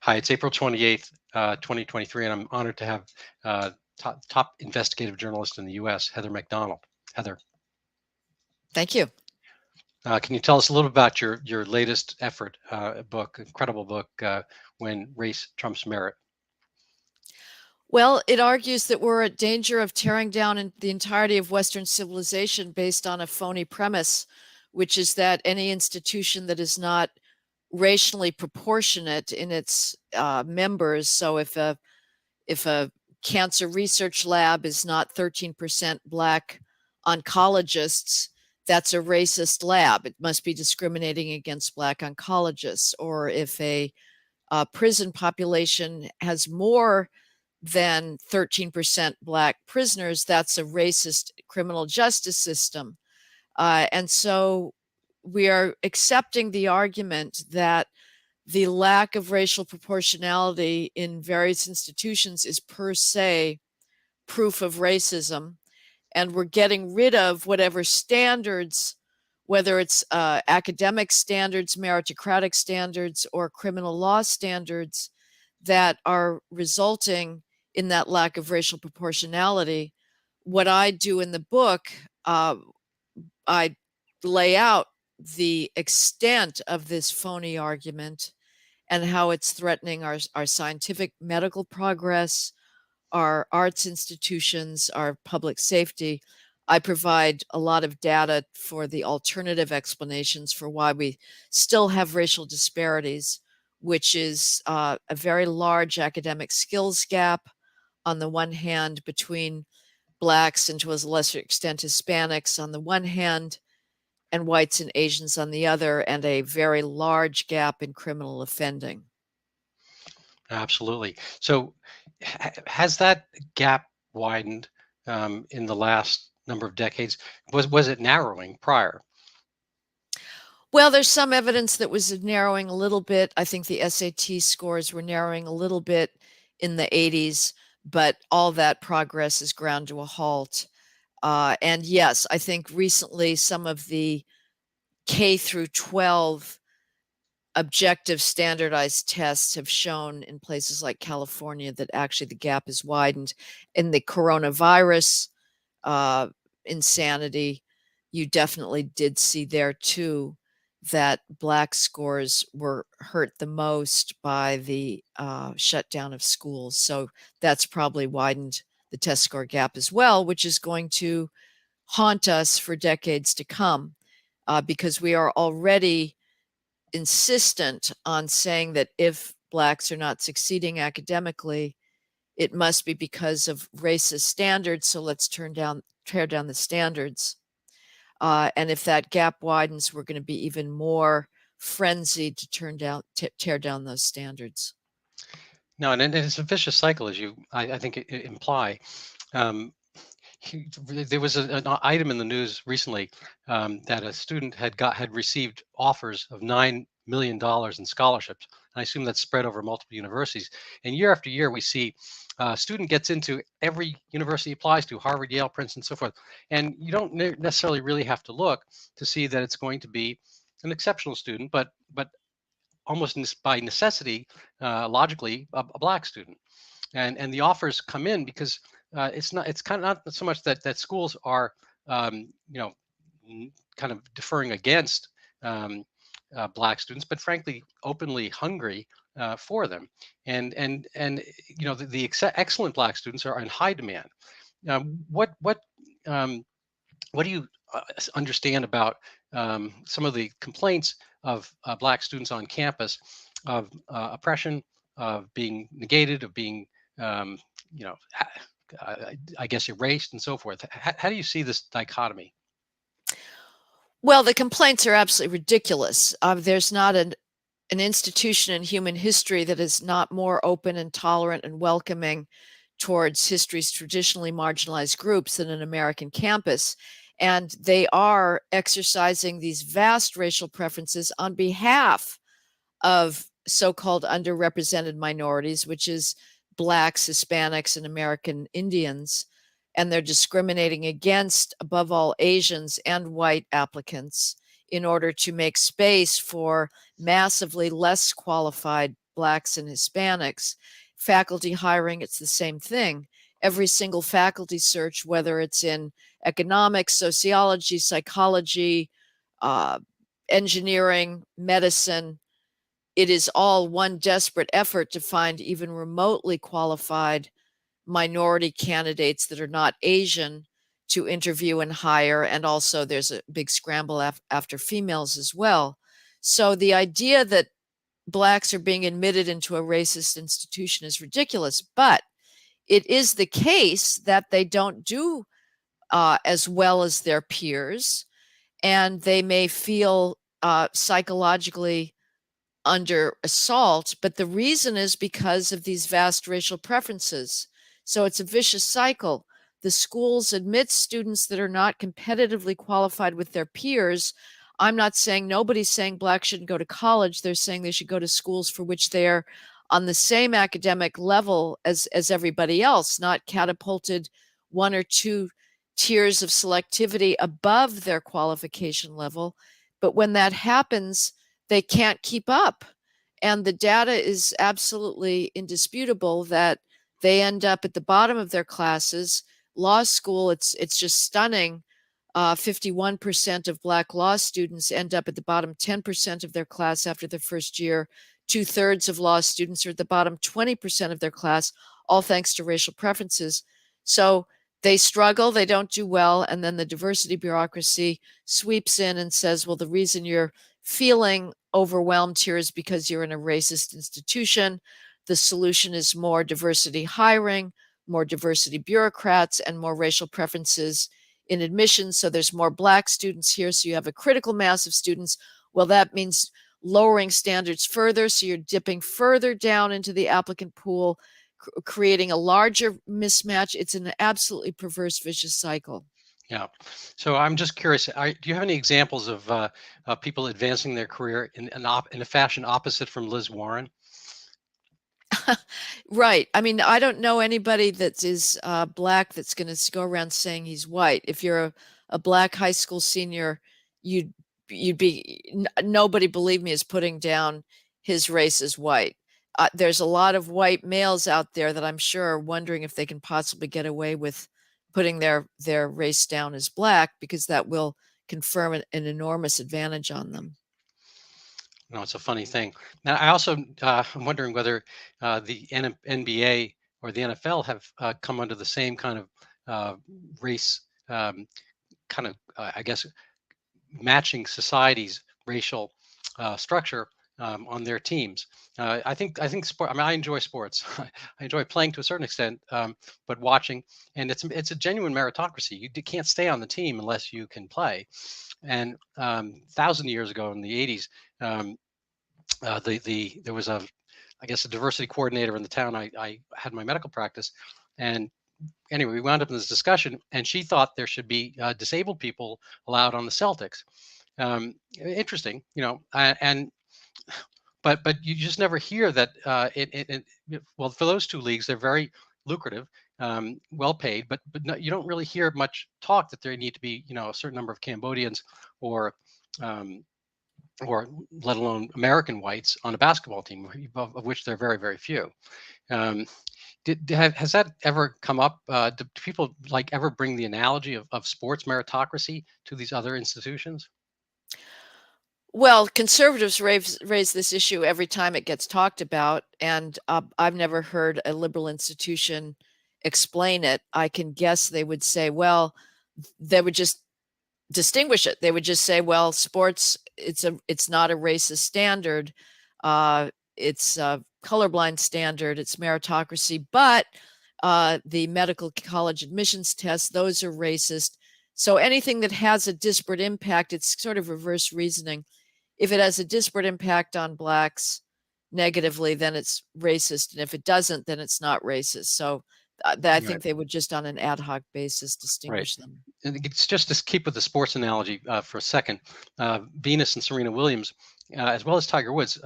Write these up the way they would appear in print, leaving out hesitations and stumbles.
Hi, it's April 28th, 2023, and I'm honored to have top investigative journalist in the U.S., Heather McDonald. Heather, Thank you. can you tell us a little about your latest effort, book, incredible book, When Race Trumps Merit? Well, it argues that we're at danger of tearing down the entirety of Western civilization based on a phony premise, which is that any institution that is not racially proportionate in its members, so if a cancer research lab is not 13% Black oncologists, that's a racist lab. It must be discriminating against Black oncologists. Or if a prison population has more than 13% Black prisoners, that's a racist criminal justice system. And so we are accepting the argument that the lack of racial proportionality in various institutions is per se proof of racism. And we're getting rid of whatever standards, whether it's academic standards, meritocratic standards, or criminal law standards that are resulting in that lack of racial proportionality. What I do in the book, I lay out the extent of this phony argument and how it's threatening our scientific medical progress, our arts institutions, our public safety. I provide a lot of data for the alternative explanations for why we still have racial disparities, which is a very large academic skills gap on the one hand between Blacks and to a lesser extent Hispanics on the one hand, and whites and Asians on the other, and a very large gap in criminal offending. Absolutely. So, has that gap widened in the last number of decades? Was it narrowing prior? Well, there's some evidence that was narrowing a little bit. I think the SAT scores were narrowing a little bit in the 80s, but all that progress is ground to a halt. And yes, I think recently some of the K through 12 objective standardized tests have shown in places like California that actually the gap is widened. In the coronavirus insanity, you definitely did see there too that Black scores were hurt the most by the shutdown of schools. So that's probably widened the test score gap as well, which is going to haunt us for decades to come, because we are already insistent on saying that if Blacks are not succeeding academically, it must be because of racist standards. So let's tear down the standards. And if that gap widens, we're going to be even more frenzied to tear down those standards. No, and it's a vicious cycle, as I think imply. Um, there was an item in the news recently that a student had received offers of $9 million in scholarships. And I assume that's spread over multiple universities. And year after year, we see a student gets into every university he applies to, Harvard, Yale, Princeton, so forth. And you don't necessarily really have to look to see that it's going to be an exceptional student, but almost by necessity, logically, a Black student. And the offers come in because it's kind of not so much that schools are kind of deferring against Black students, but frankly openly hungry for them. And the excellent Black students are in high demand. Um, what do you understand about some of the complaints of Black students on campus of oppression, of being negated, of being, um, you know, I guess erased and so forth? How do you see this dichotomy? Well, the complaints are absolutely ridiculous. There's not an institution in human history that is not more open and tolerant and welcoming towards history's traditionally marginalized groups than an American campus. And they are exercising these vast racial preferences on behalf of so-called underrepresented minorities, which is Blacks, Hispanics, and American Indians. And they're discriminating against, above all, Asians and white applicants in order to make space for massively less qualified Blacks and Hispanics. Faculty hiring, it's the same thing. Every single faculty search, whether it's in economics, sociology, psychology, uh, engineering, medicine, it is all one desperate effort to find even remotely qualified minority candidates that are not Asian to interview and hire. And also there's a big scramble after females as well. So the idea that Blacks are being admitted into a racist institution is ridiculous, but it is the case that they don't do as well as their peers, and they may feel psychologically under assault, but the reason is because of these vast racial preferences. So it's a vicious cycle. The schools admit students that are not competitively qualified with their peers. I'm not saying, nobody's saying Blacks shouldn't go to college. They're saying they should go to schools for which they're on the same academic level as everybody else, not catapulted one or two tiers of selectivity above their qualification level. But when that happens, they can't keep up. And the data is absolutely indisputable that they end up at the bottom of their classes. Law school, it's just stunning. 51% of Black law students end up at the bottom 10% of their class after their first year. 2/3 of law students are at the bottom 20% of their class, all thanks to racial preferences. So they struggle, they don't do well, and then the diversity bureaucracy sweeps in and says, well, the reason you're feeling overwhelmed here is because you're in a racist institution. The solution is more diversity hiring, more diversity bureaucrats, and more racial preferences in admissions. So there's more Black students here, so you have a critical mass of students. Well, that means lowering standards further, so you're dipping further down into the applicant pool, creating a larger mismatch. It's an absolutely perverse, vicious cycle. Yeah. So I'm just curious, do you have any examples of people advancing their career in a fashion opposite from Liz Warren? Right. I mean, I don't know anybody that is Black that's going to go around saying he's white. If you're a Black high school senior, you'd nobody, believe me, is putting down his race as white. There's a lot of white males out there that I'm sure are wondering if they can possibly get away with putting their race down as Black, because that will confirm an enormous advantage on them. No, it's a funny thing. Now, I also am wondering whether the NBA or the NFL have come under the same kind of race, kind of, I guess, matching society's racial structure on their teams. I think sport. I mean, I enjoy sports. I enjoy playing to a certain extent, but watching, and it's a genuine meritocracy. You can't stay on the team unless you can play. And 1,000 years ago in the '80s, there was I guess a diversity coordinator in the town I had my medical practice, and anyway, we wound up in this discussion, and she thought there should be disabled people allowed on the Celtics. Interesting, and but you just never hear that. Well, for those two leagues, they're very lucrative, well paid, but no, you don't really hear much talk that there need to be a certain number of Cambodians or um, or let alone American whites on a basketball team, of which there are very, very few. Um, has that ever come up? Do people like ever bring the analogy of sports meritocracy to these other institutions? Well, conservatives raise this issue every time it gets talked about, and I've never heard a liberal institution explain it. I can guess they would say, well, they would just distinguish it. They would just say, well, sports, it's not a racist standard. It's a colorblind standard. It's meritocracy, but the medical college admissions tests, those are racist. So anything that has a disparate impact, it's sort of reverse reasoning. If it has a disparate impact on Blacks negatively, then it's racist. And if it doesn't, then it's not racist. So I Right. think they would just on an ad hoc basis Right. distinguish them. And it's just to keep with the sports analogy for a second. Venus and Serena Williams, as well as Tiger Woods,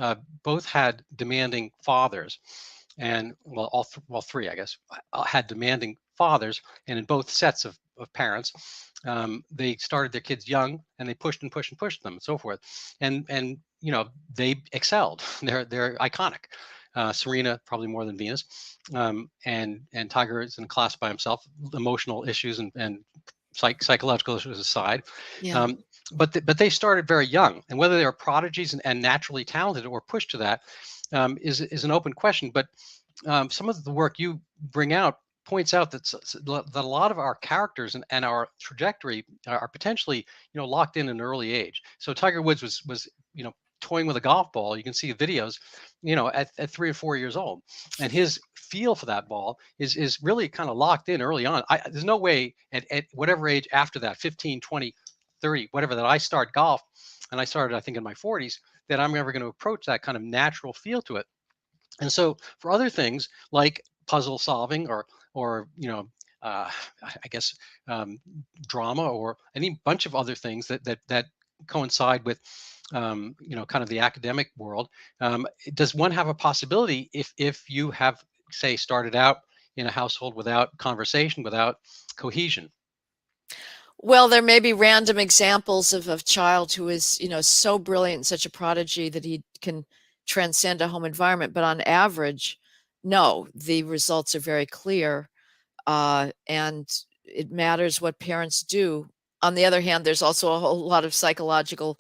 both had demanding fathers, and well, well, three, I guess, had demanding fathers, and in both sets of parents, they started their kids young, and they pushed and pushed and pushed them, and so forth, and they excelled. They're iconic. Serena probably more than Venus, and Tiger is in a class by himself. Emotional issues and psychological issues aside, Yeah. um, but they started very young, and whether they are prodigies and naturally talented or pushed to that is an open question. But some of the work you bring out points out that a lot of our characters and our trajectory are potentially locked in an early age. So Tiger Woods was toying with a golf ball. You can see videos at 3 or 4 years old, and his feel for that ball is really kind of locked in early on. There's no way at whatever age after that, 15, 20, 30, whatever, that I start golf, and I started I think in my 40s, that I'm ever going to approach that kind of natural feel to it. And so for other things like puzzle solving or I guess um, drama or any bunch of other things that coincide with kind of the academic world, does one have a possibility if you have, say, started out in a household without conversation, without cohesion? Well, there may be random examples of a child who is, so brilliant, such a prodigy that he can transcend a home environment. But on average, no, the results are very clear. And it matters what parents do. On the other hand, there's also a whole lot of psychological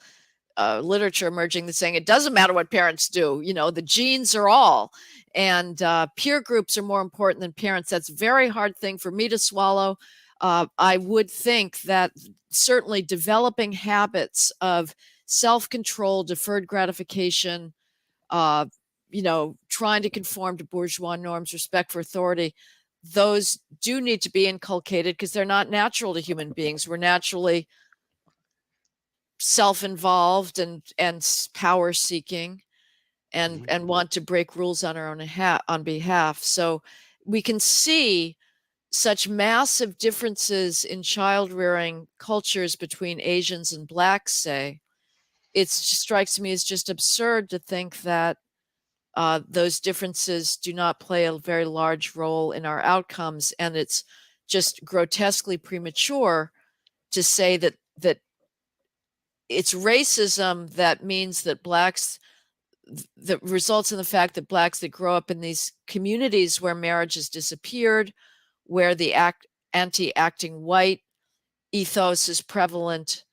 literature emerging that's saying it doesn't matter what parents do. The genes are all, and peer groups are more important than parents. That's a very hard thing for me to swallow. I would think that certainly developing habits of self-control, deferred gratification, uh, trying to conform to bourgeois norms, respect for authority, those do need to be inculcated because they're not natural to human beings. We're naturally self-involved and power seeking and Mhm. want to break rules on our own on behalf. So we can see such massive differences in child rearing cultures between Asians and blacks, say. It strikes me as just absurd to think that those differences do not play a very large role in our outcomes, and it's just grotesquely premature to say that it's racism that means that blacks, that results in the fact that blacks that grow up in these communities where marriage has disappeared, where the anti-acting white ethos is prevalent,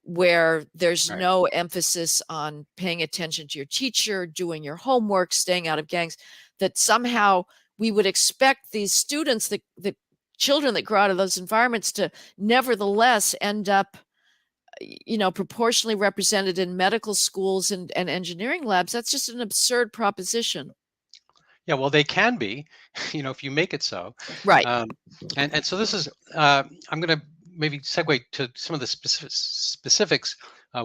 where there's Right. no emphasis on paying attention to your teacher, doing your homework, staying out of gangs, that somehow we would expect these students, the children that grow out of those environments, to nevertheless end up proportionally represented in medical schools and engineering labs. That's just an absurd proposition. Yeah, well, they can be, if you make it so. Right. Um, and so this is, I'm going to maybe segue to some of the specifics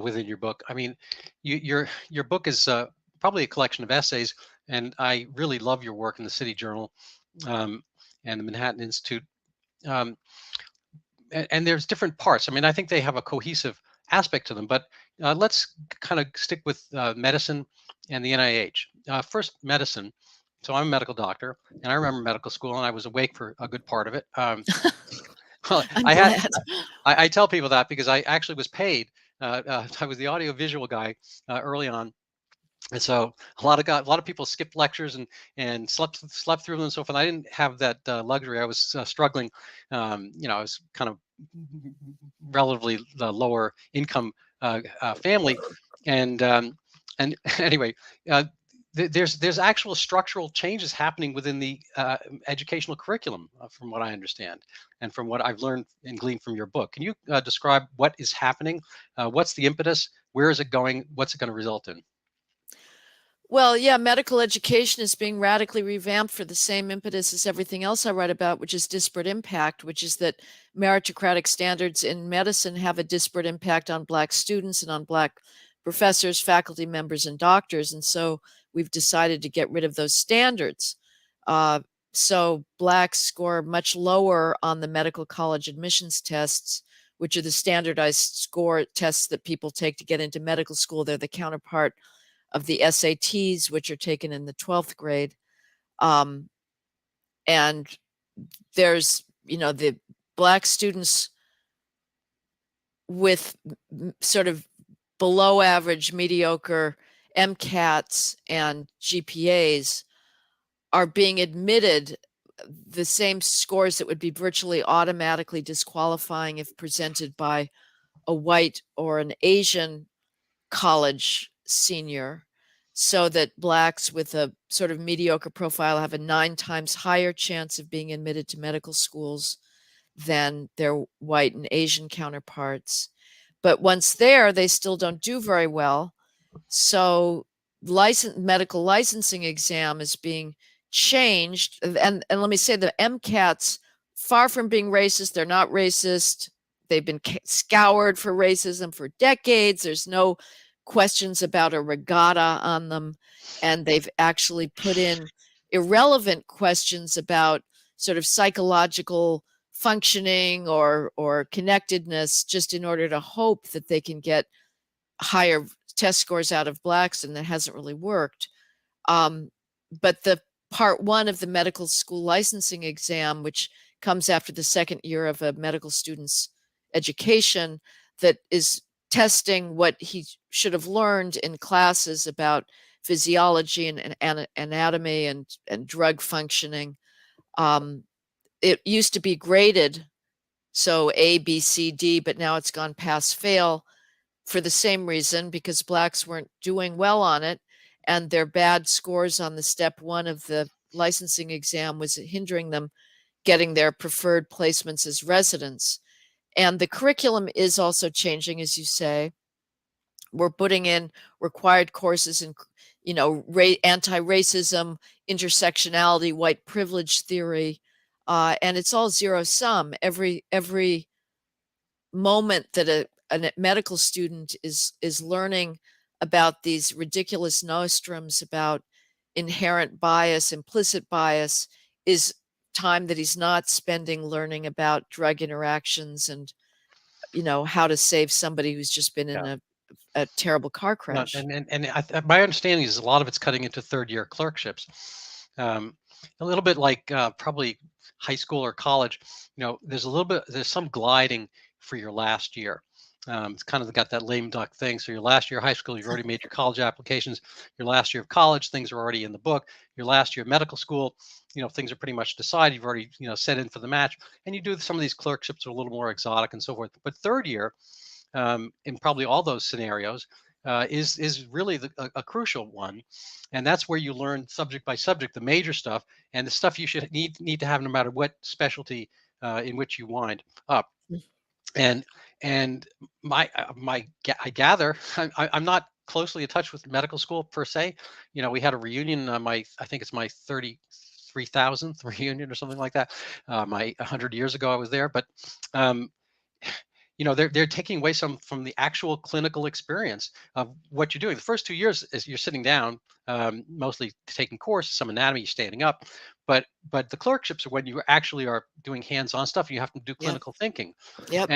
within your book. I mean, your book is probably a collection of essays, and I really love your work in the City Journal um, and the Manhattan Institute. Um, and there's different parts. I mean, I think they have a cohesive aspect to them, but let's kind of stick with medicine and the NIH. First, medicine. So I'm a medical doctor, and I remember medical school, and I was awake for a good part of it. Well, I'm glad. I tell people that because I actually was paid. I was the audio visual guy early on, and so a lot of people skipped lectures and slept through them and so forth. I didn't have that luxury. I was struggling. I was kind of relatively the lower income family, and anyway, uh, there's actual structural changes happening within the educational curriculum, from what I understand, and from what I've learned and gleaned from your book. Can you describe what is happening? What's the impetus? Where is it going? What's it going to result in? Well, yeah, medical education is being radically revamped for the same impetus as everything else I write about, which is disparate impact, which is that meritocratic standards in medicine have a disparate impact on Black students and on Black professors, faculty members, and doctors. And so we've decided to get rid of those standards. Uh, so Blacks score much lower on the medical college admissions tests, which are the standardized score tests that people take to get into medical school. They're the counterpart of the SATs, which are taken in the 12th grade. Um, and there's, the Black students with sort of below average, mediocre MCATs and GPAs are being admitted the same scores that would be virtually automatically disqualifying if presented by a white or an Asian college senior, so that blacks with a sort of mediocre profile have a 9 times higher chance of being admitted to medical schools than their white and Asian counterparts. But once there, they still don't do very well. So medical licensing exam is being changed. And let me say the MCATs, far from being racist, they're not racist. They've been scoured for racism for decades. There's no questions about a regatta on them. And they've actually put in irrelevant questions about sort of psychological functioning or connectedness, just in order to hope that they can get higher test scores out of blacks, and that hasn't really worked. But the part one of the medical school licensing exam, which comes after the second year of a medical student's education, that is testing what he should have learned in classes about physiology and anatomy and drug functioning. It used to be graded, so A, B, C, D, but now it's gone pass fail for the same reason, because blacks weren't doing well on it, and their bad scores on the step one of the licensing exam was hindering them getting their preferred placements as residents. And the curriculum is also changing, as you say. We're putting in required courses in, anti-racism, intersectionality, white privilege theory, and it's all zero sum. Every moment that a medical student is learning about these ridiculous nostrums about inherent bias, implicit bias, is time that he's not spending learning about drug interactions and how to save somebody who's just been in Yeah. a terrible car No, crash. my understanding is a lot of it's cutting into third year clerkships. Um, a little bit like probably high school or college. There's some gliding for your last year. It's kind of got that lame duck thing. So your last year of high school, you've already made your college applications. Your last year of college, things are already in the book. Your last year of medical school, things are pretty much decided. You've already, set in for the match, and you do some of these clerkships are a little more exotic and so forth. But third year, in probably all those scenarios, is really a crucial one, and that's where you learn subject by subject the major stuff and the stuff you should need to have no matter what specialty in which you wind up. And and I gather I'm not closely in touch with medical school per se. We had a reunion. I think it's my 33,000th reunion or something like that. My 100 years ago I was there, but um, they're taking away some from the actual clinical experience of what you're doing. The first 2 years is you're sitting down, mostly taking courses, some anatomy, standing up, but the clerkships are when you actually are doing hands-on stuff. You have to do Yep. clinical thinking, Yep.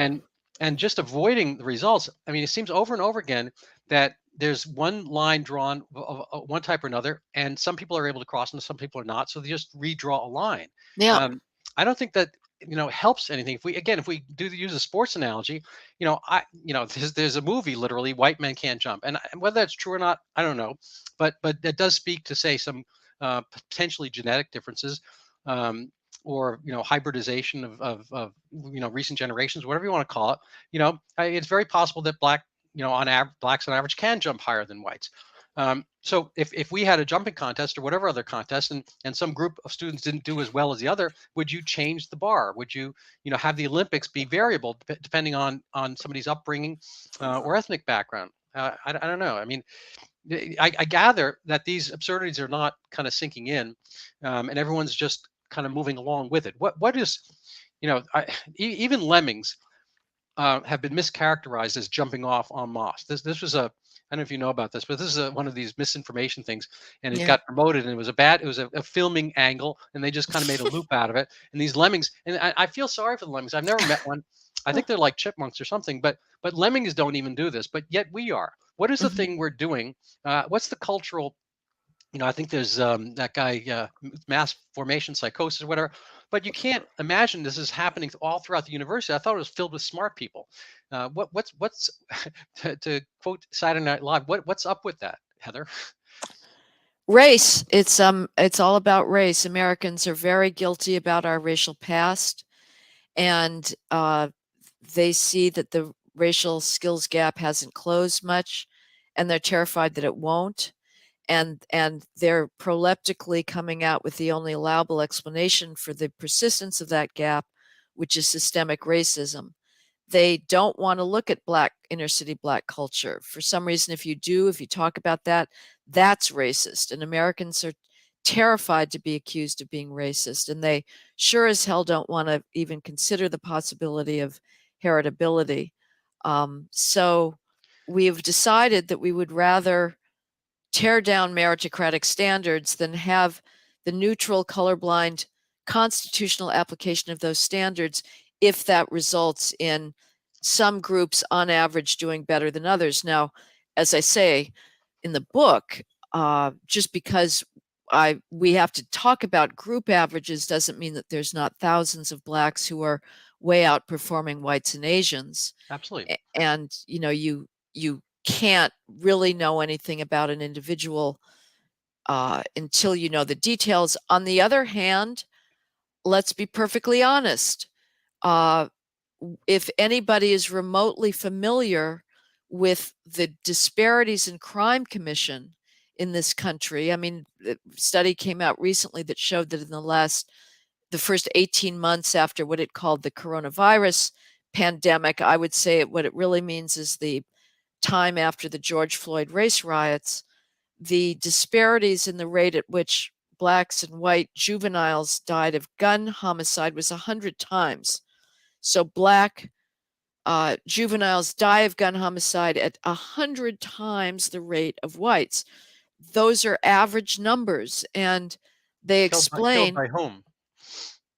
and just avoiding the results. I mean, it seems over and over again that there's one line drawn of one type or another, and some people are able to cross, and some people are not. So they just redraw a line. Yeah. I don't think that helps anything. If we do use a sports analogy, there's a movie, literally white men can't jump, and whether that's true or not, I don't know, but that does speak to, say, some potentially genetic differences, or hybridization of recent generations, whatever you want to call it. It's very possible that blacks on average can jump higher than whites. So if we had a jumping contest or whatever other contest, and some group of students didn't do as well as the other, would you change the bar? Would you have the Olympics be variable depending on somebody's upbringing or ethnic background? I don't know. I mean, I gather that these absurdities are not kind of sinking in, and everyone's just kind of moving along with it. What is, even lemmings have been mischaracterized as jumping off en masse. This was I don't know if you know about this, but this is one of these misinformation things, and it Yeah. got promoted, and it was a filming angle, and they just kind of made a loop out of it. And these lemmings, and I feel sorry for the lemmings. I've never met one. I think they're like chipmunks or something, but lemmings don't even do this, but yet we are. What is the Mhm. thing we're doing? What's the cultural, I think there's that guy, mass formation psychosis or whatever, but you can't imagine this is happening all throughout the university. I thought it was filled with smart people. What's to quote Saturday Night Live? What's up with that, Heather? Race. It's all about race. Americans are very guilty about our racial past, and they see that the racial skills gap hasn't closed much, and they're terrified that it won't. And they're proleptically coming out with the only allowable explanation for the persistence of that gap, which is systemic racism. They don't want to look at Black inner city Black culture. For some reason, if you talk about that, that's racist. And Americans are terrified to be accused of being racist. And they sure as hell don't want to even consider the possibility of heritability. So we've decided that we would rather tear down meritocratic standards than have the neutral, colorblind, constitutional application of those standards if that results in some groups on average doing better than others. Now, as I say in the book, just because we have to talk about group averages doesn't mean that there's not thousands of Blacks who are way outperforming whites and Asians. Absolutely. And you can't really know anything about an individual until you know the details. On the other hand, let's be perfectly honest. If anybody is remotely familiar with the disparities in crime commission in this country, I mean, a study came out recently that showed that in the first 18 months after what it called the coronavirus pandemic, I would say what it really means is the time after the George Floyd race riots, the disparities in the rate at which Blacks and white juveniles died of gun homicide was 100 times. So Black juveniles die of gun homicide at 100 times the rate of whites. Those are average numbers, and they Killed explain by whom?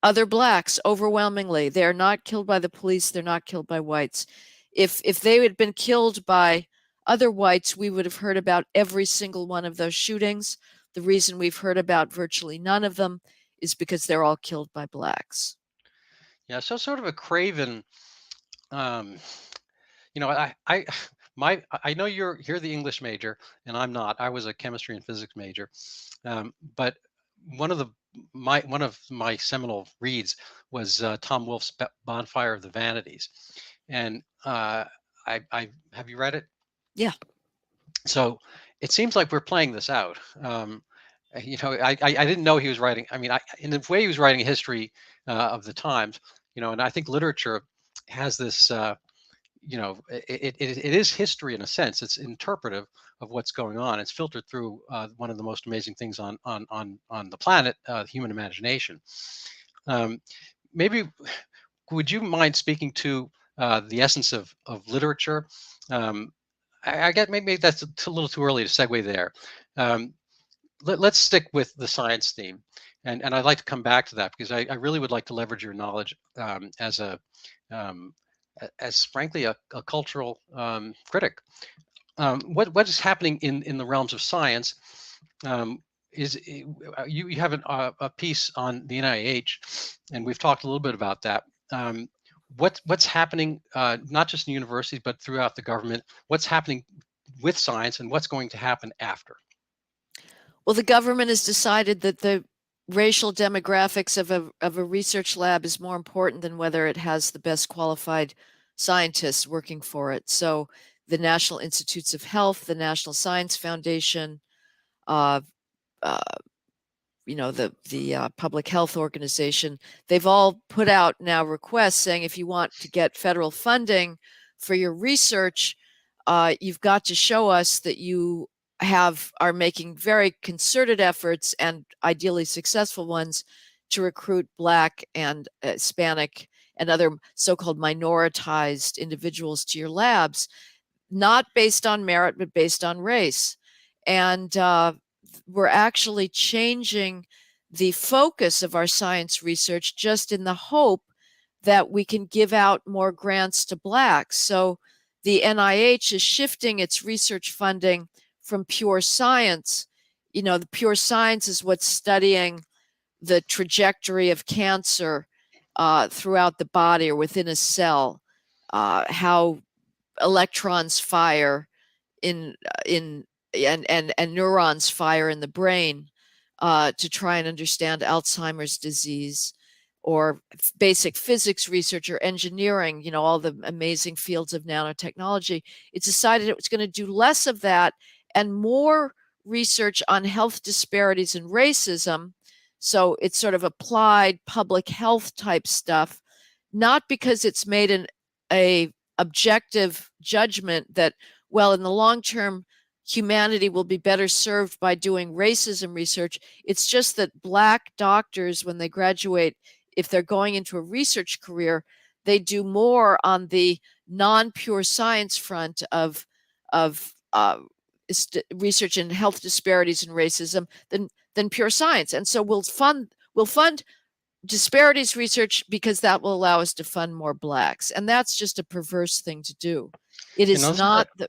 other Blacks overwhelmingly. They're not killed by the police, they're not killed by whites. If they had been killed by other whites, we would have heard about every single one of those shootings. The reason we've heard about virtually none of them is because they're all killed by Blacks. Yeah, so sort of a craven. Um, I I know you're the English major, and I'm not. I was a chemistry and physics major, but one of the one of my seminal reads was Tom Wolfe's Bonfire of the Vanities, and I have you read it? Yeah. So it seems like we're playing this out. I didn't know he was writing. I mean, in the way he was writing a history of the times, and I think literature has this. It is history in a sense. It's interpretive of what's going on. It's filtered through one of the most amazing things on the planet, human imagination. Um, Maybe would you mind speaking to the essence of literature? Um, I get maybe that's a little too early to segue there. Um, let's stick with the science theme, and I'd like to come back to that because I really would like to leverage your knowledge as um, as frankly a cultural critic. What is happening in the realms of science um, is you have a piece on the NIH, and we've talked a little bit about that. What's happening not just in universities but throughout the government? What's happening with science, and what's going to happen after? Well, the government has decided that the racial demographics of a research lab is more important than whether it has the best qualified scientists working for it. So the National Institutes of Health, the National Science Foundation, uh, uh, the Public Health Organization, they've all put out now requests saying if you want to get federal funding for your research, you've got to show us that you are making very concerted efforts and ideally successful ones to recruit Black and Hispanic and other so-called minoritized individuals to your labs, not based on merit, but based on race. And we're actually changing the focus of our science research just in the hope that we can give out more grants to Blacks. So the NIH is shifting its research funding from pure science. The pure science is what's studying the trajectory of cancer throughout the body or within a cell, how electrons fire in and neurons fire in the brain to try and understand Alzheimer's disease, or basic physics research or engineering, all the amazing fields of nanotechnology. It decided it was going to do less of that and more research on health disparities and racism. So it's sort of applied public health type stuff, not because it's made a objective judgment that, well, in the long term, humanity will be better served by doing racism research. It's just that Black doctors, when they graduate, if they're going into a research career, they do more on the non-pure science front of research in health disparities and racism than pure science. And so we'll fund disparities research because that will allow us to fund more Blacks. And that's just a perverse thing to do. It You is know, not the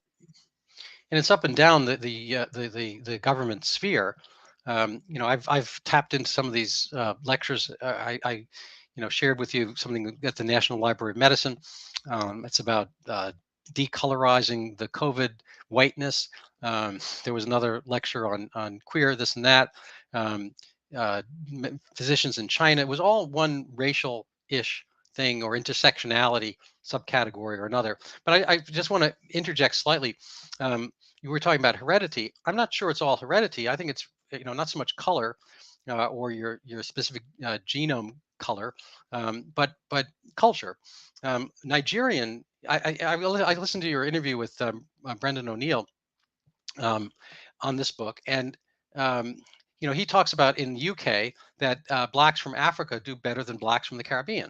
and it's up and down the government sphere. I've tapped into some of these lectures. I shared with you something at the National Library of Medicine. It's about decolorizing the COVID whiteness. There was another lecture on queer this and that. Um, Physicians in China. It was all one racial-ish thing or intersectionality subcategory or another. But I just want to interject slightly. Um, you were talking about heredity. I'm not sure it's all heredity. I think it's not so much color or your specific genome color, but culture. Nigerian. I listened to your interview with Brendan O'Neill um, on this book, and um, he talks about in the UK that blacks from Africa do better than blacks from the Caribbean.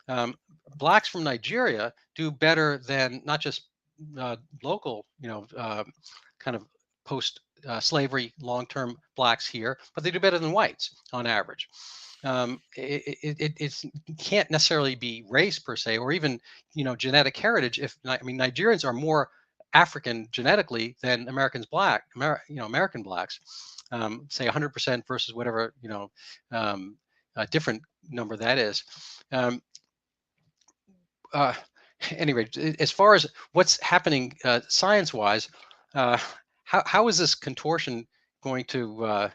Um, Blacks from Nigeria do better than not just local, kind of post slavery long term blacks here, but they do better than whites on average. It can't necessarily be race per se, or even genetic heritage. Nigerians are more African genetically than American blacks, say 100% versus whatever a different number that is. Um, uh, anyway, as far as what's happening science-wise, uh, how is this contortion going to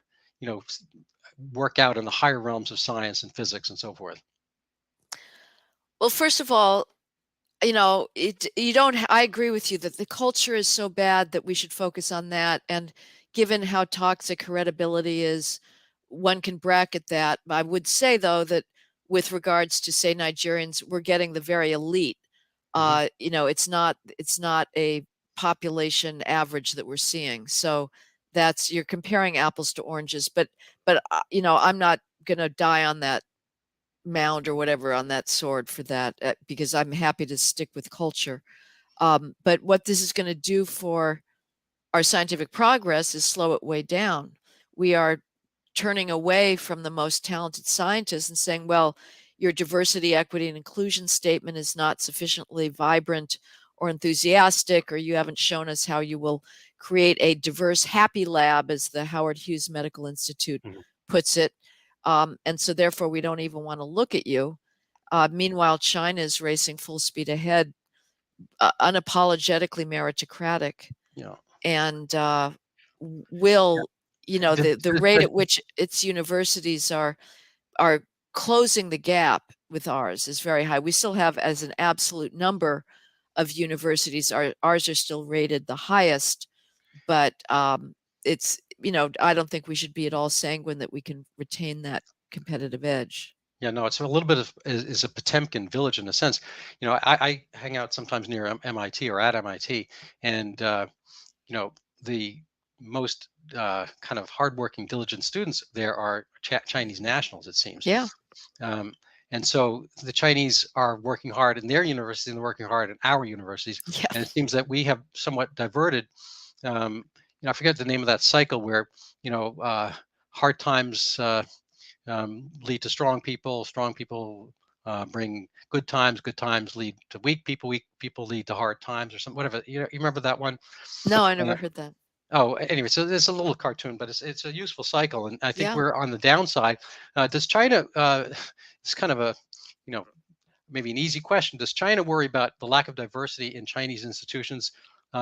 work out in the higher realms of science and physics and so forth? Well, first of all, I agree with you that the culture is so bad that we should focus on that. And given how toxic heritability is, one can bracket that. I would say, though, that with regards to, say, Nigerians, we're getting the very elite. Hmm. It's not a population average that we're seeing. So you're comparing apples to oranges. But I'm not going to die on that mound or whatever, on that sword for that, because I'm happy to stick with culture. But what this is going to do for our scientific progress is slow it way down. We are turning away from the most talented scientists and saying, well, your diversity, equity, and inclusion statement is not sufficiently vibrant or enthusiastic, or you haven't shown us how you will create a diverse, happy lab, as the Howard Hughes Medical Institute Hmm. puts it. And so therefore, we don't even want to look at you. Meanwhile, China is racing full speed ahead, unapologetically meritocratic, Yeah. and Yeah. will, the rate The- at which its universities are closing the gap with ours is very high. We still have, as an absolute number of universities, ours are still rated the highest, but I don't think we should be at all sanguine that we can retain that competitive edge. Yeah, no, it's a little bit of is a Potemkin village in a sense. I hang out sometimes near MIT or at MIT, and the most kind of hardworking, diligent students there are Chinese nationals, it seems. Yeah. Um, and so the Chinese are working hard in their universities and they're working hard in our universities. Yeah. And it seems that we have somewhat diverted. I forget the name of that cycle where hard times lead to strong people bring good times lead to weak people lead to hard times or something, whatever. You remember that one? No, I Uh, never heard that. oh, anyway, so it's a little cartoon, but it's a useful cycle, and I think Yeah. we're on the downside. Does China? It's kind of a you know maybe an easy question. Does China worry about the lack of diversity in Chinese institutions?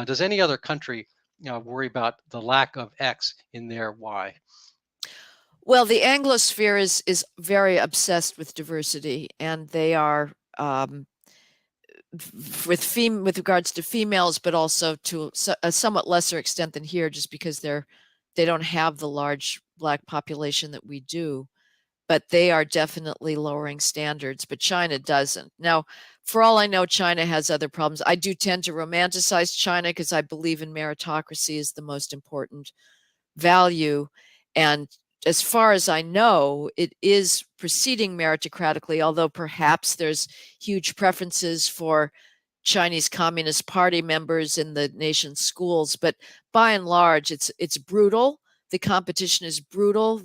Does any other country worry about the lack of X in their Y? Well, the Anglosphere is very obsessed with diversity, and they are with regards to females, but also to a somewhat lesser extent than here, just because they don't have the large Black population that we do. But they are definitely lowering standards, but China doesn't. Now, for all I know, China has other problems. I do tend to romanticize China because I believe in meritocracy is the most important value. And as far as I know, it is proceeding meritocratically, although perhaps there's huge preferences for Chinese Communist Party members in the nation's schools. But by and large, it's brutal. The competition is brutal.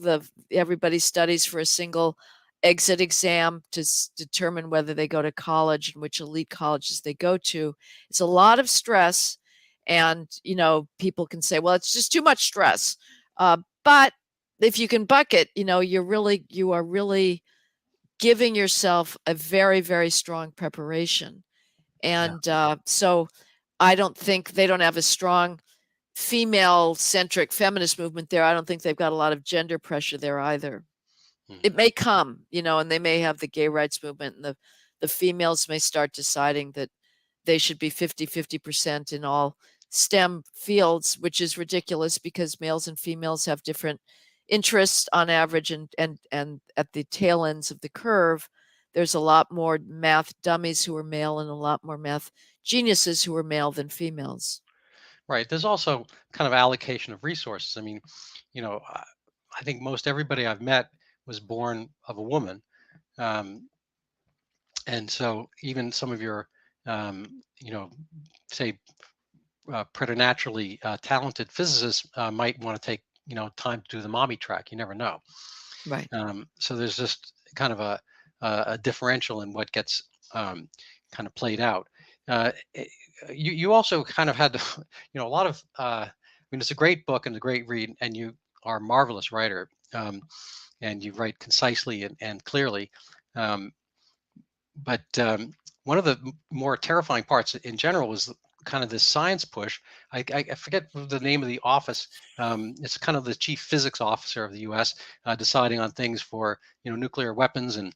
Everybody studies for a single exit exam to determine whether they go to college and which elite colleges they go to. It's a lot of stress, and people can say, well, it's just too much stress. But if you can buck it, you are really giving yourself a very, very strong preparation. Yeah. And so I don't think they don't have a strong female-centric feminist movement there. I don't think they've got a lot of gender pressure there either. It may come, and they may have the gay rights movement, and the females may start deciding that they should be 50% in all STEM fields, which is ridiculous because males and females have different interests on average, and at the tail ends of the curve, there's a lot more math dummies who are male and a lot more math geniuses who are male than females. Right. There's also kind of allocation of resources. I mean, I think most everybody I've met was born of a woman. Um, and so even some of your, you know, say preternaturally talented physicists might want to take, time to do the mommy track. You never know. Right. So there's just kind of a differential in what gets kind of played out. You also kind of had to, a lot of. I mean, it's a great book and a great read, and you are a marvelous writer, and you write concisely and clearly. Um, but one of the more terrifying parts in general was kind of this science push. I forget the name of the office. It's kind of the chief physics officer of the U.S. Deciding on things for nuclear weapons and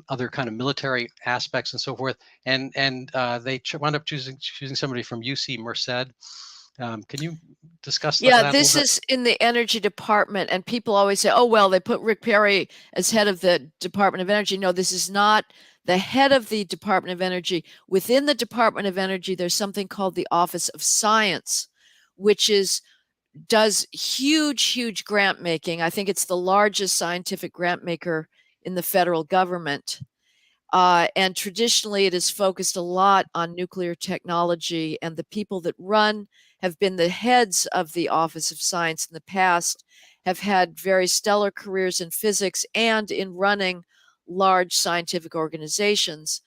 other kind of military aspects and so forth. And they wound up choosing somebody from UC Merced. Can you discuss that Yeah, a little this bit? is in the energy department, and people always say, oh, well, they put Rick Perry as head of the Department of Energy. No, this is not the head of the Department of Energy. Within the Department of Energy, there's something called the Office of Science, which does huge grant making. I think it's the largest scientific grant maker in the federal government. And traditionally, it has focused a lot on nuclear technology, and the people that have been the heads of the Office of Science in the past, have had very stellar careers in physics and in running large scientific organizations.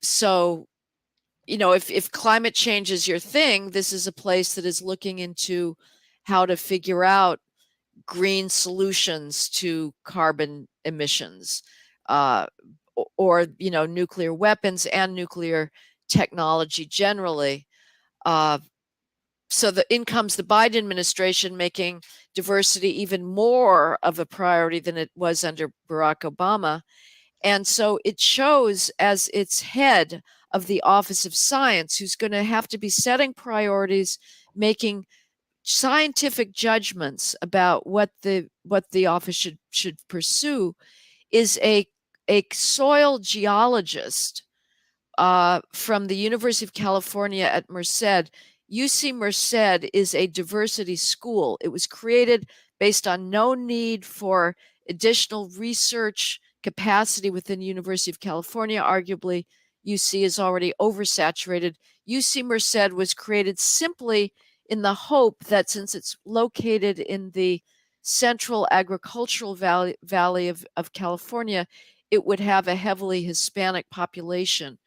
So, if climate change is your thing, this is a place that is looking into how to figure out green solutions to carbon emissions. Or nuclear weapons and nuclear technology generally. So in comes the Biden administration making diversity even more of a priority than it was under Barack Obama. And so it shows as its head of the Office of Science, who's going to have to be setting priorities, making scientific judgments about what the office should pursue, is a soil geologist from the University of California at Merced. UC Merced is a diversity school. It was created based on no need for additional research capacity within the University of California. Arguably, UC is already oversaturated. UC Merced was created simply in the hope that since it's located in the central agricultural valley of California, it would have a heavily Hispanic population.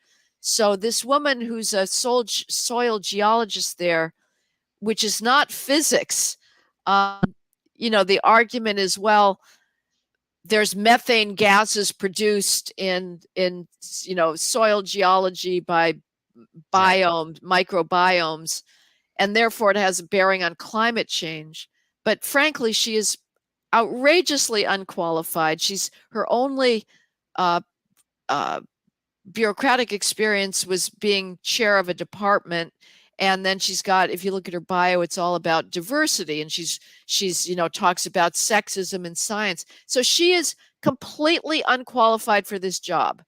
So this woman who's a soil geologist there, which is not physics, the argument is, well, there's methane gases produced in soil geology by Yeah. microbiomes, and therefore it has a bearing on climate change. But frankly, she is outrageously unqualified. She's her only uh, uh, bureaucratic experience was being chair of a department. And then she's got, if you look at her bio, it's all about diversity, and she's talks about sexism in science. So she is completely unqualified for this job,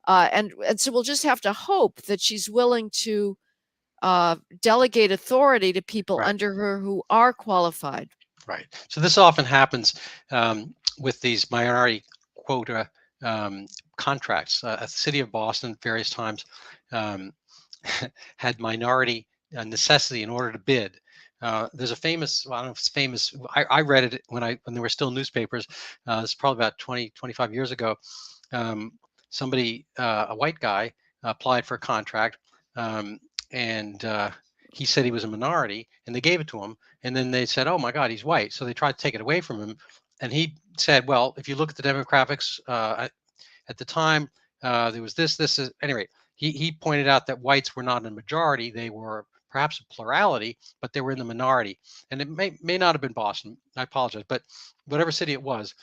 and so we'll just have to hope that she's willing to delegate authority to people Right. under her who are qualified. Right. So this often happens with these minority quota contracts. The city of Boston, various times, um, had minority necessity in order to bid. There's a famous, well, I don't know if it's famous. I read it when there were still newspapers. It's probably about 20, 25 years ago. Um, somebody, a white guy, applied for a contract, um, and he said he was a minority, and they gave it to him. And then they said, "Oh my God, he's white." So they tried to take it away from him, and he said, "Well, if you look at the demographics at the time, there was this is anyway." He pointed out that whites were not in a majority; they were perhaps a plurality, but they were in the minority. And it may not have been Boston. I apologize, but whatever city it was,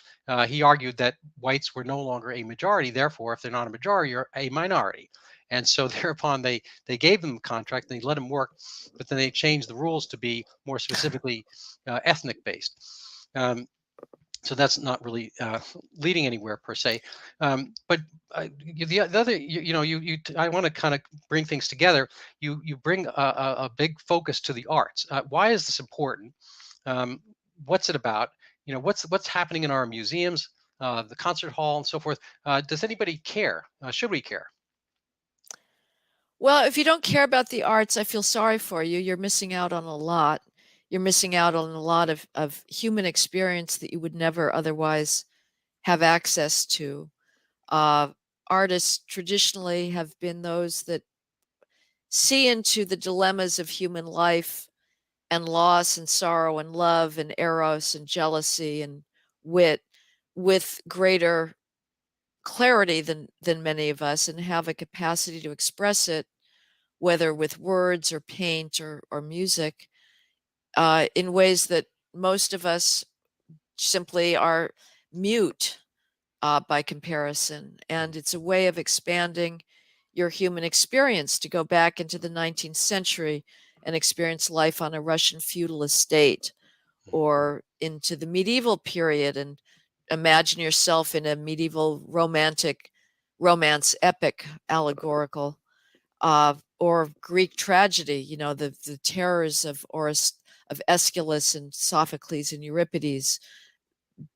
he argued that whites were no longer a majority. Therefore, if they're not a majority, you're a minority. And so thereupon they gave them a contract, they let him work, but then they changed the rules to be more specifically ethnic based. So that's not really leading anywhere per se. But the other, I want to kind of bring things together. You bring a big focus to the arts. Why is this important? Um, what's it about? What's happening in our museums, the concert hall, and so forth. Does anybody care? Should we care? Well, if you don't care about the arts, I feel sorry for you. You're missing out on a lot. You're missing out on a lot of human experience that you would never otherwise have access to. Uh, Artists traditionally have been those that see into the dilemmas of human life and loss and sorrow and love and eros and jealousy and wit with greater clarity than many of us, and have a capacity to express it, whether with words or paint or music, in ways that most of us simply are mute by comparison. And it's a way of expanding your human experience to go back into the 19th century and experience life on a Russian feudal estate, or into the medieval period and imagine yourself in a medieval romance epic, allegorical, or Greek tragedy, the terrors of Aeschylus and Sophocles and Euripides,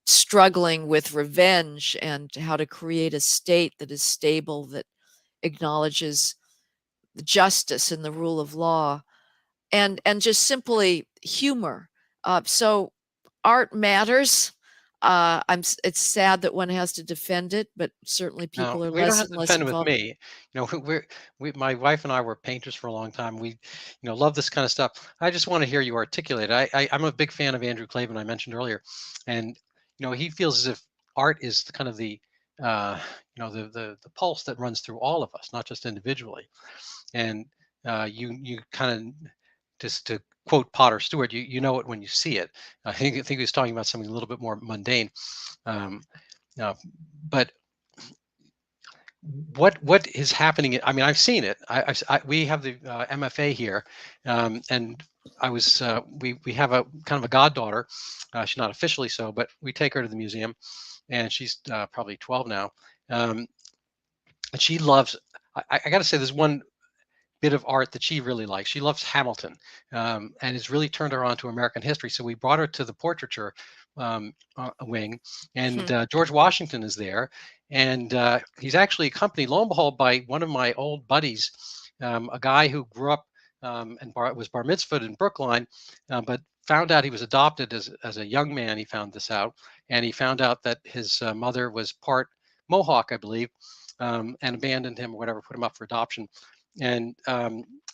struggling with revenge and how to create a state that is stable, that acknowledges justice and the rule of law, and just simply humor. So art matters. It's sad that one has to defend it, but certainly No, people are we don't less have and to less defend it with involved. me. My wife and I were painters for a long time. We, love this kind of stuff. I just want to hear you articulate. I'm a big fan of Andrew Clavin, I mentioned earlier, and he feels as if art is the kind of uh, the pulse that runs through all of us, not just individually. And you kind of, just to quote Potter Stewart, you know it when you see it. I think he was talking about something a little bit more mundane. Um, uh, but what is happening? I mean, I've seen it. We have the MFA here, and we have a kind of a goddaughter. She's not officially so, but we take her to the museum, and she's probably 12 now. And she loves. I got to say, there's one bit of art that she really likes. She loves Hamilton, and it's really turned her on to American history. So we brought her to the portraiture wing, and Hmm. George Washington is there, and he's actually accompanied, lo and behold, by one of my old buddies, a guy who grew up and was bar mitzvahed in Brookline, but found out he was adopted as a young man. He found this out, and he found out that his mother was part Mohawk, I believe, and abandoned him or whatever, put him up for adoption. And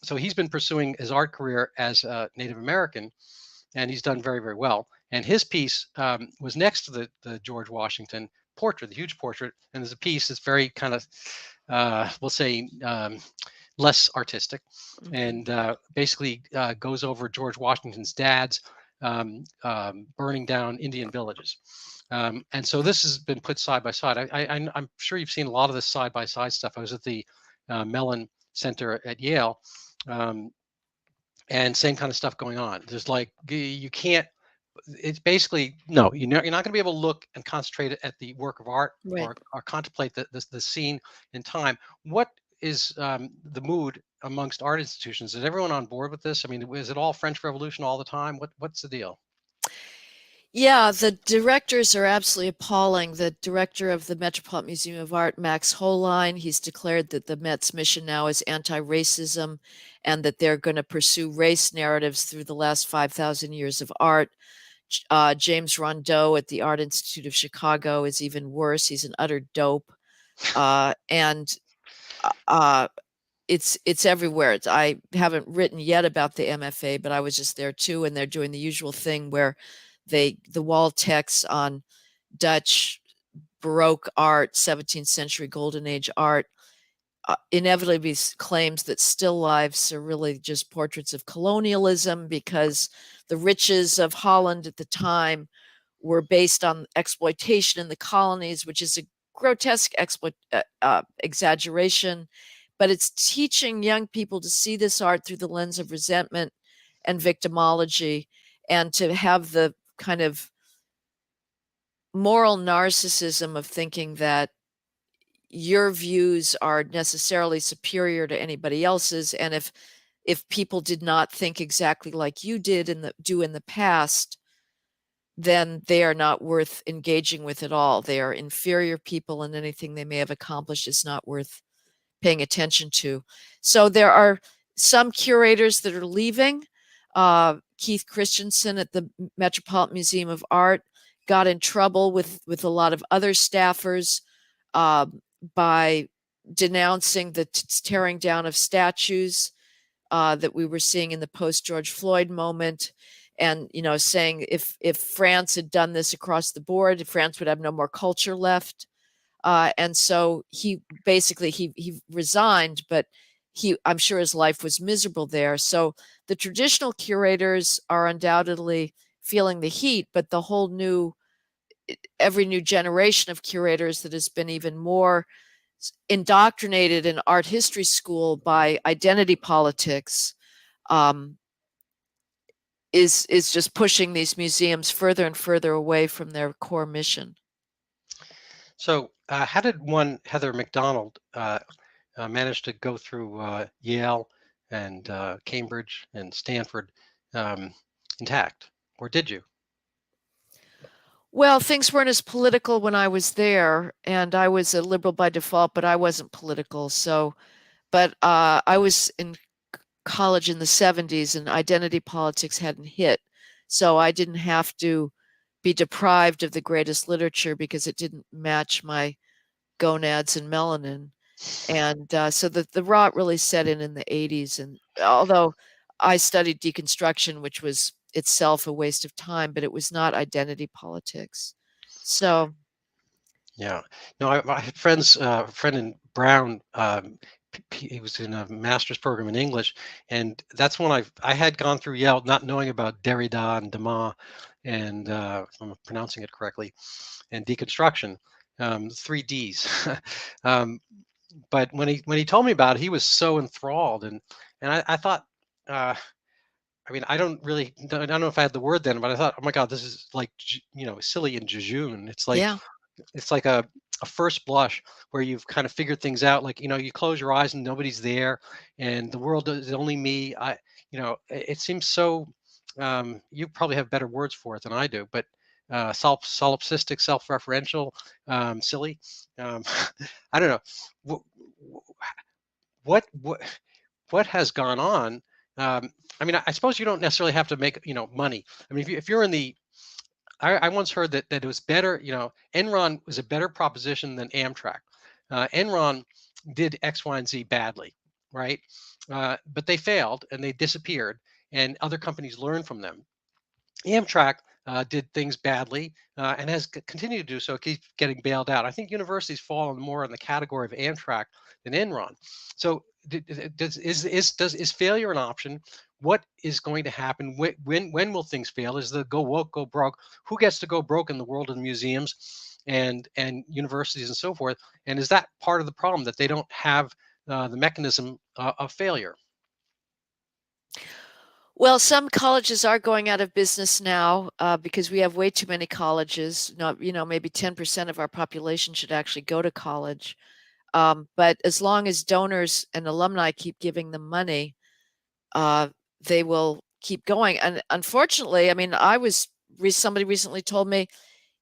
so he's been pursuing his art career as a Native American, and he's done very, very well. And his piece was next to the George Washington portrait, the huge portrait. And there's a piece that's very kind of, we'll say, less artistic, Mhm. and basically goes over George Washington's dad's burning down Indian villages. And so this has been put side by side. I'm sure you've seen a lot of this side by side stuff. I was at the Mellon Center at Yale, um, and same kind of stuff going on. There's like you can't. It's basically no. You're not going to be able to look and concentrate at the work of art, Right. or contemplate the scene in time. What is the mood amongst art institutions? Is everyone on board with this? I mean, is it all French Revolution all the time? What's the deal? Yeah, the directors are absolutely appalling. The director of the Metropolitan Museum of Art, Max Holein, he's declared that the Met's mission now is anti-racism and that they're going to pursue race narratives through the last 5,000 years of art. James Rondeau at the Art Institute of Chicago is even worse. He's an utter dope. And uh, it's everywhere. I haven't written yet about the MFA, but I was just there too, and they're doing the usual thing where the wall text on Dutch Baroque art, 17th century Golden Age art, inevitably claims that still lifes are really just portraits of colonialism because the riches of Holland at the time were based on exploitation in the colonies, which is a grotesque exaggeration. But it's teaching young people to see this art through the lens of resentment and victimology, and to have the kind of moral narcissism of thinking that your views are necessarily superior to anybody else's, and if people did not think exactly like you did in the past, then they are not worth engaging with at all. They are inferior people, and anything they may have accomplished is not worth paying attention to. So there are some curators that are leaving. Keith Christensen at the Metropolitan Museum of Art got in trouble with a lot of other staffers uh, by denouncing the tearing down of statues that we were seeing in the post George Floyd moment, and saying if France had done this across the board, France would have no more culture left. And so he basically he resigned, but I'm sure his life was miserable there. So the traditional curators are undoubtedly feeling the heat, but every new generation of curators that has been even more indoctrinated in art history school by identity politics um, is just pushing these museums further and further away from their core mission. So, how did one Heather McDonald manage to go through Yale and Cambridge and Stanford um, intact, or did you? Well, things weren't as political when I was there, and I was a liberal by default, but I wasn't political. So, but I was in college in the 70s, and identity politics hadn't hit. So I didn't have to be deprived of the greatest literature because it didn't match my gonads and melanin. And so the rot really set in the 80s. And although I studied deconstruction, which was itself a waste of time, but it was not identity politics. So, Yeah. No, I had friends, friend in Brown. He was in a master's program in English, and that's when I had gone through Yale, not knowing about Derrida and Demas, and if I'm pronouncing it correctly, and deconstruction, three Ds. um, but when he told me about it, he was so enthralled, and I thought. I mean, I don't know if I had the word then, but I thought, oh my God, this is like, silly and jejune. yeah, It's like a first blush where you've kind of figured things out. Like, you close your eyes and nobody's there, and the world is only me. It seems so. You probably have better words for it than I do, but solipsistic, self-referential, silly. Um, I don't know. What what what has gone on? I mean, I suppose you don't necessarily have to make money. I mean, if you're in the I once heard that it was better, Enron was a better proposition than Amtrak. Enron did X, Y, and Z badly, right? But they failed and they disappeared, and other companies learned from them. Amtrak did things badly and has continued to do so, keeps getting bailed out. I think universities fall more in the category of Amtrak than Enron. So, is failure an option? What is going to happen? When will things fail? Is the go woke, go broke? Who gets to go broke in the world of museums and universities and so forth? And is that part of the problem, that they don't have the mechanism of failure? Well, some colleges are going out of business now because we have way too many colleges. Not, maybe 10% of our population should actually go to college. But as long as donors and alumni keep giving them money, uh, they will keep going. And unfortunately, I mean, somebody recently told me,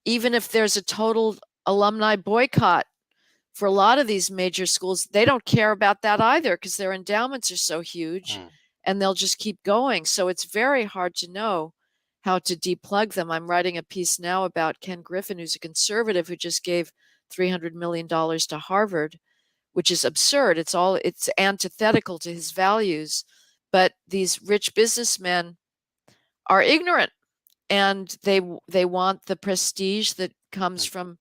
even if there's a total alumni boycott for a lot of these major schools, they don't care about that either because their endowments are so huge Mm. and they'll just keep going. So it's very hard to know how to deplug them. I'm writing a piece now about Ken Griffin, who's a conservative who just gave $300 million to Harvard, which is absurd. It's antithetical to his values. But these rich businessmen are ignorant and they want the prestige that comes Mm. from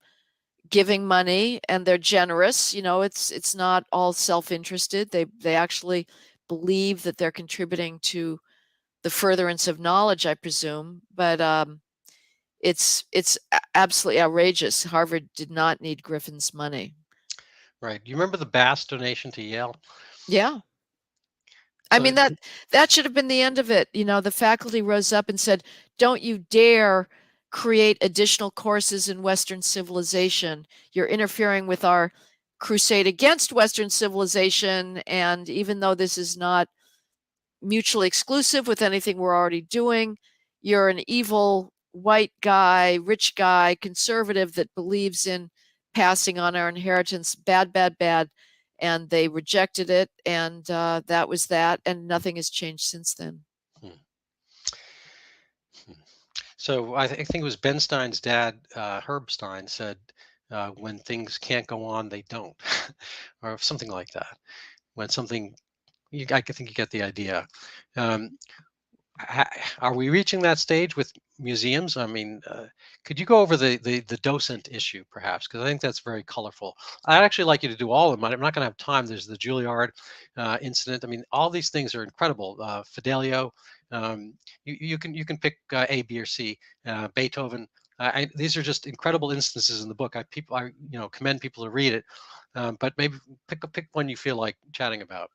giving money, and they're generous. It's not all self-interested. They actually believe that they're contributing to the furtherance of knowledge, I presume. But it's absolutely outrageous. Harvard did not need Griffin's money. Right. You remember the Bass donation to Yale? Yeah. I So, mean, that should have been the end of it. The faculty rose up and said, "Don't you dare create additional courses in Western civilization. You're interfering with our crusade against Western civilization. And even though this is not mutually exclusive with anything we're already doing, you're an evil white guy, rich guy, conservative that believes in passing on our inheritance. Bad, bad, bad." And they rejected it, and that was that, and nothing has changed since then. hmm, hmm. So I think it was Ben Stein's dad, Herb Stein, said, "When things can't go on, they don't," or something like that. When something, I think you get the idea. Um, are we reaching that stage with museums? I mean, could you go over the docent issue, perhaps? Because I think that's very colorful. I'd actually like you to do all of them. I'm not going to have time. There's the Juilliard incident. I mean, all these things are incredible. Fidelio. You can pick A, B, or C. Beethoven. These are just incredible instances in the book. I commend people to read it. But maybe pick one you feel like chatting about.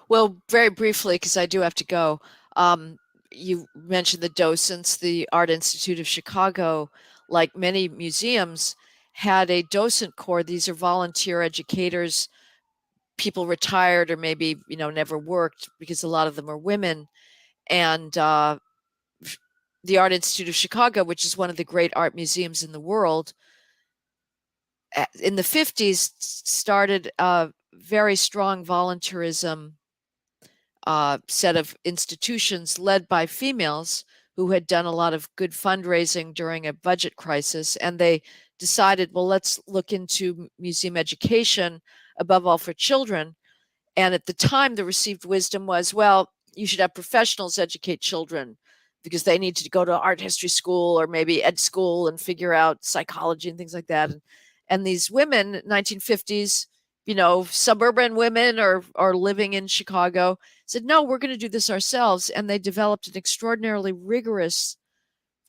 Well, very briefly, because I do have to go. Um, you mentioned the docents. The Art Institute of Chicago, like many museums, had a docent corps. These are volunteer educators, people retired or maybe never worked, because a lot of them are women. And the Art Institute of Chicago, which is one of the great art museums in the world, in the 50s started a very strong volunteerism set of institutions led by females who had done a lot of good fundraising during a budget crisis. And they decided, well, let's look into museum education, above all for children. And at the time, the received wisdom was, well, you should have professionals educate children because they need to go to art history school or maybe ed school and figure out psychology and things like that. And these women, 1950s, suburban women or living in Chicago, said, no, we're going to do this ourselves. And they developed an extraordinarily rigorous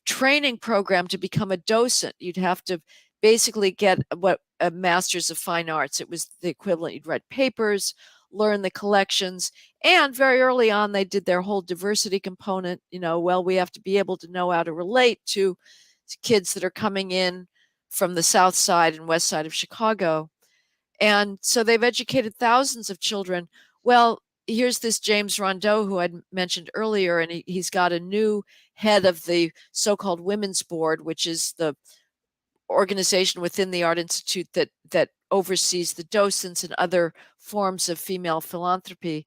training program to become a docent. You'd have to basically get what a master's of fine arts. It was the equivalent. You'd write papers, learn the collections, and very early on they did their whole diversity component. Well, we have to be able to know how to relate to kids that are coming in from the south side and west side of Chicago. And so they've educated thousands of children. Well, here's this James Rondeau, who I'd mentioned earlier, and he's got a new head of the so-called Women's Board, which is the organization within the Art Institute that oversees the docents and other forms of female philanthropy.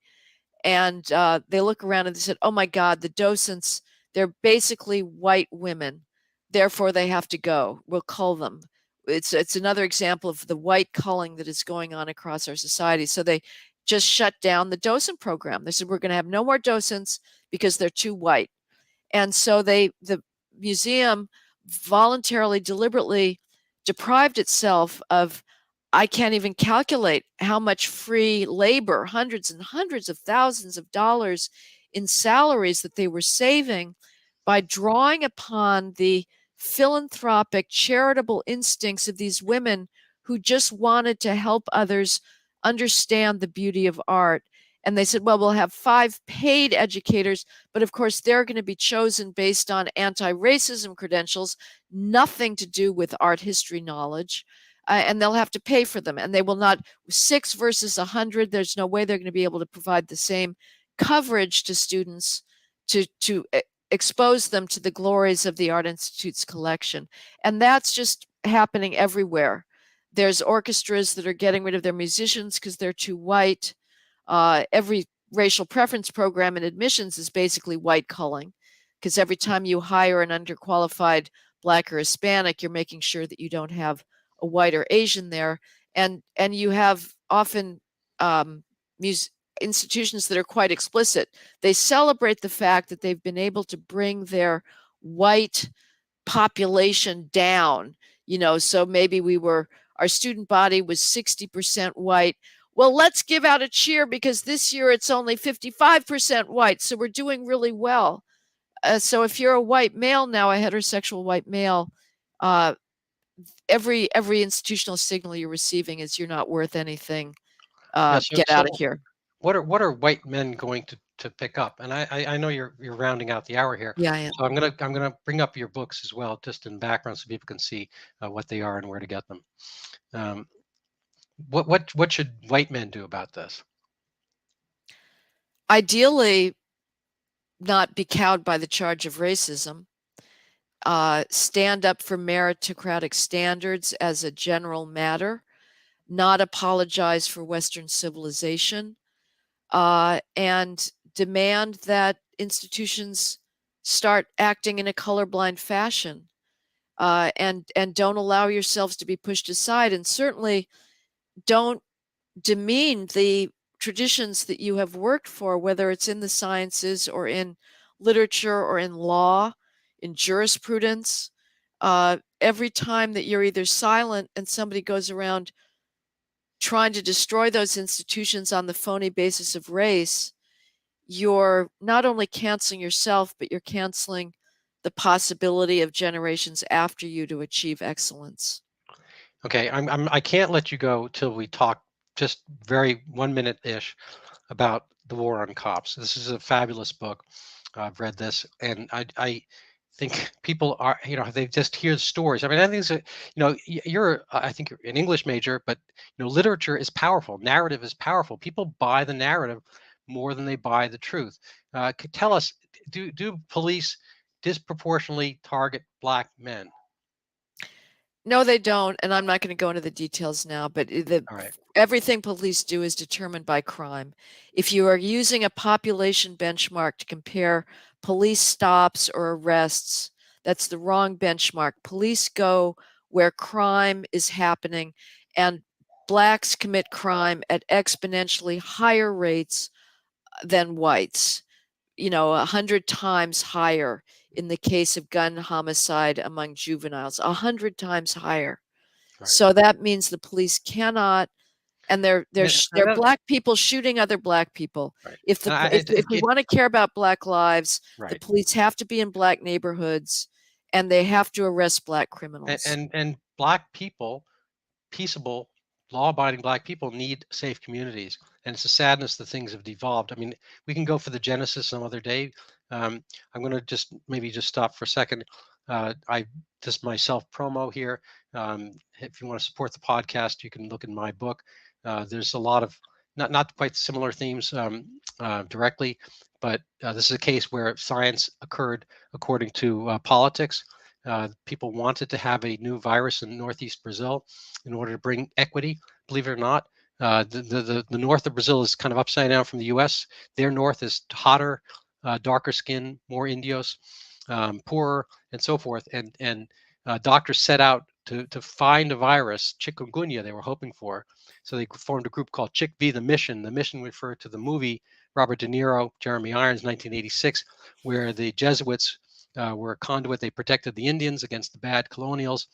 And they look around and they said, oh my God, the docents, they're basically white women. Therefore, they have to go. We'll cull them. It's another example of the white culling that is going on across our society. So they just shut down the docent program. They said, we're going to have no more docents because they're too white. And so the museum voluntarily, deliberately deprived itself of, I can't even calculate how much free labor, hundreds and hundreds of thousands of dollars in salaries that they were saving by drawing upon the philanthropic, charitable instincts of these women who just wanted to help others understand the beauty of art. And they said, well, we'll have 5 paid educators, but of course, they're going to be chosen based on anti racism credentials, nothing to do with art history knowledge. And they'll have to pay for them. And they will not, 6 versus 100, there's no way they're going to be able to provide the same coverage to students to expose them to the glories of the Art Institute's collection. And that's just happening everywhere. There's orchestras that are getting rid of their musicians because they're too white. Every racial preference program in admissions is basically white culling, because every time you hire an underqualified Black or Hispanic, you're making sure that you don't have a white or Asian there. And you have often institutions that are quite explicit. They celebrate the fact that they've been able to bring their white population down. So maybe our student body was 60% white. Well, let's give out a cheer because this year it's only 55% white. So we're doing really well. So if you're a white male now, a heterosexual white male, every institutional signal you're receiving is you're not worth anything. Yeah. Get out of here. What are white men going to pick up? And I know you're rounding out the hour here, Yeah, yeah. so I'm gonna bring up your books as well, just in background, so people can see what they are and where to get them. Um, what should white men do about this? Ideally, not be cowed by the charge of racism. Stand up for meritocratic standards as a general matter, not apologize for Western civilization, and demand that institutions start acting in a colorblind fashion, and don't allow yourselves to be pushed aside, and certainly don't demean the traditions that you have worked for, whether it's in the sciences or in literature or in law, in jurisprudence. Every time that you're either silent and somebody goes around trying to destroy those institutions on the phony basis of race, you're not only canceling yourself, but you're canceling the possibility of generations after you to achieve excellence. Okay, I can't let you go till we talk just very 1 minute ish about the war on cops. This is a fabulous book. I've read this, and I think people are, they just hear the stories. I mean, I think it's I think you're an English major, but literature is powerful. Narrative is powerful. People buy the narrative more than they buy the truth. Tell us, do police disproportionately target Black men? No, they don't, and I'm not going to go into the details now, but All right. everything police do is determined by crime. If you are using a population benchmark to compare police stops or arrests, that's the wrong benchmark. Police go where crime is happening, and Blacks commit crime at exponentially higher rates than whites. 100 times higher in the case of gun homicide among juveniles, 100 times higher. Right. So that means the police cannot, and And they're Black people shooting other Black people. right. If And if we want to care about Black lives, the right. police have to be in Black neighborhoods, and they have to arrest Black criminals. And Black people, peaceable, law-abiding Black people, need safe communities. And it's a sadness that things have devolved. I mean, we can go for the genesis some other day. I'm going to just stop for a second. I just my self promo here. If you want to support the podcast, you can look in my book. There's a lot of not quite similar themes directly, but this is a case where science occurred according to politics. People wanted to have a new virus in northeast Brazil in order to bring equity. Believe it or not, the north of Brazil is kind of upside down from the U.S. Their north is hotter, darker skin, more Indios, poorer, and so forth. And doctors set out to find a virus, chikungunya, they were hoping for. So they formed a group called Chick V, the mission. The mission referred to the movie Robert De Niro, Jeremy Irons, 1986, where the Jesuits were a conduit. They protected the Indians against the bad colonials,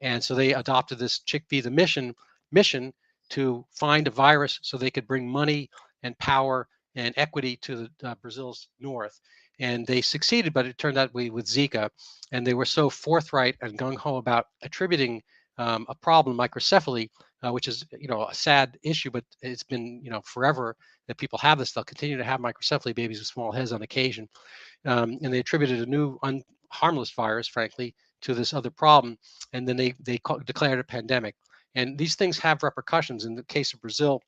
and so they adopted this Chick-fil-A the mission to find a virus so they could bring money and power and equity to Brazil's north. And they succeeded, but it turned out with Zika, and they were so forthright and gung ho about attributing a problem, microcephaly, which is a sad issue, but it's been forever that people have this. They'll continue to have microcephaly, babies with small heads on occasion, and they attributed a new harmless virus, frankly, to this other problem, and then they declared a pandemic. And these things have repercussions. In the case of Brazil,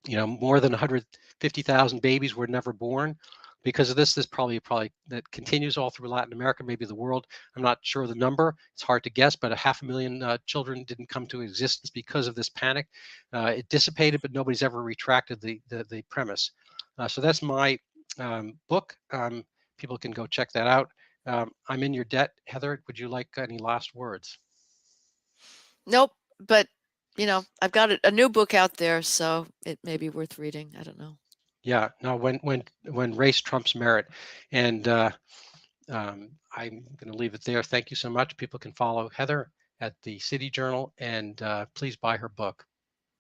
more than 150,000 babies were never born because of this. This probably that continues all through Latin America, maybe the world. I'm not sure the number. It's hard to guess, but 500,000 children didn't come to existence because of this panic. It dissipated, but nobody's ever retracted the premise. So that's my book. People can go check that out. I'm in your debt, Heather. Would you like any last words? Nope. But I've got a new book out there, so it may be worth reading. I don't know. Yeah. No. When race trumps merit, and I'm going to leave it there. Thank you so much. People can follow Heather at the City Journal, and please buy her book.